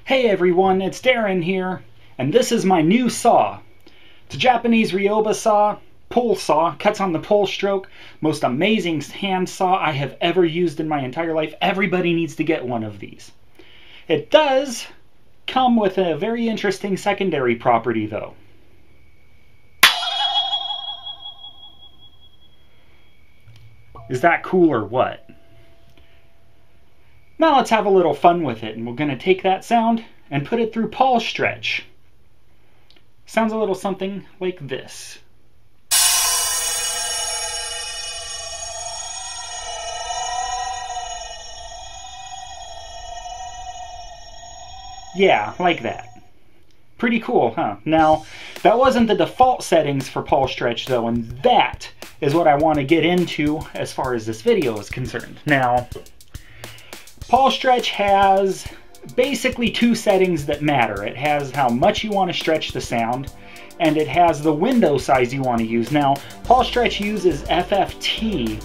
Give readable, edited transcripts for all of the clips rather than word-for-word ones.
Hey everyone, it's Darren here, and this is my new saw. It's a Japanese Ryoba saw, pull saw, cuts on the pull stroke, most amazing hand saw I have ever used in my entire life. Everybody needs to get one of these. It does come with a very interesting secondary property though. Is that cool or what? Now let's have a little fun with it, and we're going to take that sound and put it through Paulstretch. Sounds a little something like this. Yeah, like that. Pretty cool, huh? Now, that wasn't the default settings for Paulstretch though, and that is what I want to get into as far as this video is concerned. Now, Paulstretch has basically two settings that matter. It has how much you want to stretch the sound, and it has the window size you want to use. Now, Paulstretch uses FFT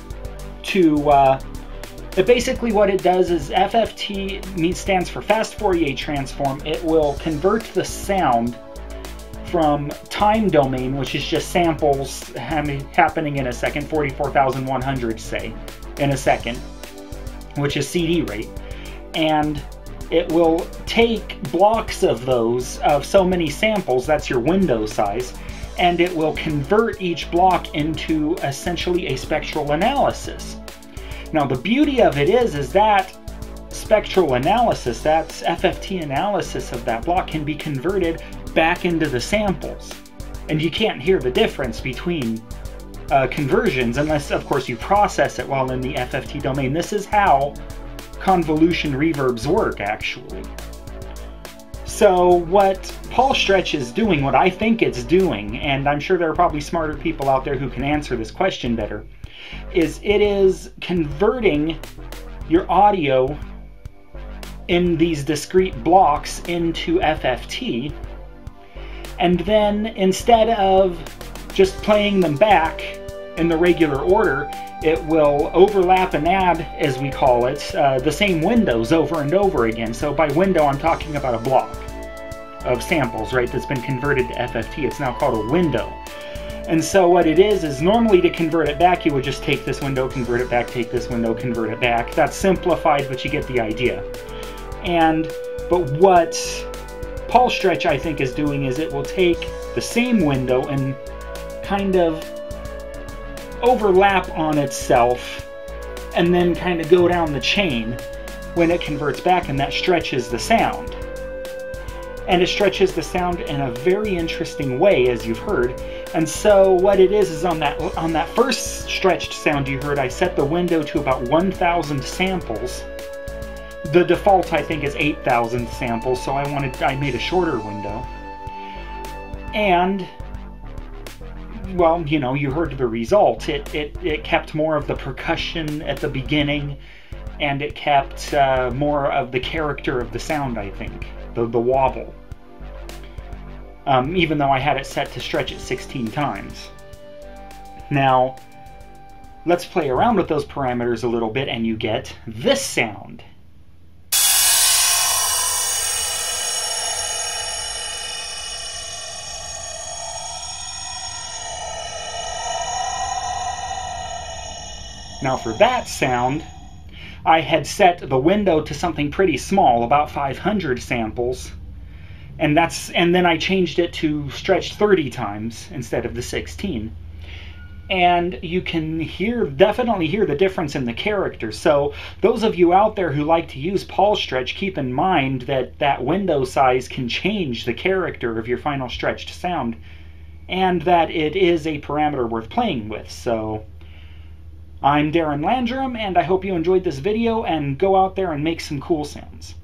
to, basically what it does is FFT stands for Fast Fourier Transform. It will convert the sound from time domain, which is just samples happening in a second, 44,100 say, in a second, which is CD rate, and it will take blocks of those, of so many samples, that's your window size, and it will convert each block into essentially a spectral analysis. Now the beauty of it is that spectral analysis, that's FFT analysis of that block, can be converted back into the samples, and you can't hear the difference between conversions unless of course you process it while in the FFT domain. This is how convolution reverbs work actually. So what Paulstretch is doing, what I think it's doing, and I'm sure there are probably smarter people out there who can answer this question better, is it is converting your audio in these discrete blocks into FFT, and then instead of just playing them back in the regular order, it will overlap and add, as we call it, the same windows over and over again. So by window, I'm talking about a block of samples, right, that's been converted to FFT. It's now called a window. And so what it is normally to convert it back, you would just take this window, convert it back, take this window, convert it back. That's simplified, but you get the idea. But what Paulstretch, I think, is doing is it will take the same window and kind of overlap on itself and then kind of go down the chain when it converts back, and that stretches the sound. And it stretches the sound in a very interesting way, as you've heard. And so what it is on that first stretched sound you heard, I set the window to about 1,000 samples. The default, I think, is 8,000 samples, so I made a shorter window. And well, you know, you heard the result. It kept more of the percussion at the beginning, and it kept more of the character of the sound, I think, the wobble. Even though I had it set to stretch it 16 times. Now, let's play around with those parameters a little bit, and you get this sound. Now for that sound, I had set the window to something pretty small, about 500 samples, and then I changed it to stretch 30 times instead of the 16. And you can definitely hear the difference in the character. So those of you out there who like to use Paulstretch, keep in mind that that window size can change the character of your final stretched sound, and that it is a parameter worth playing with. So I'm Darren Landrum, and I hope you enjoyed this video, and go out there and make some cool sounds.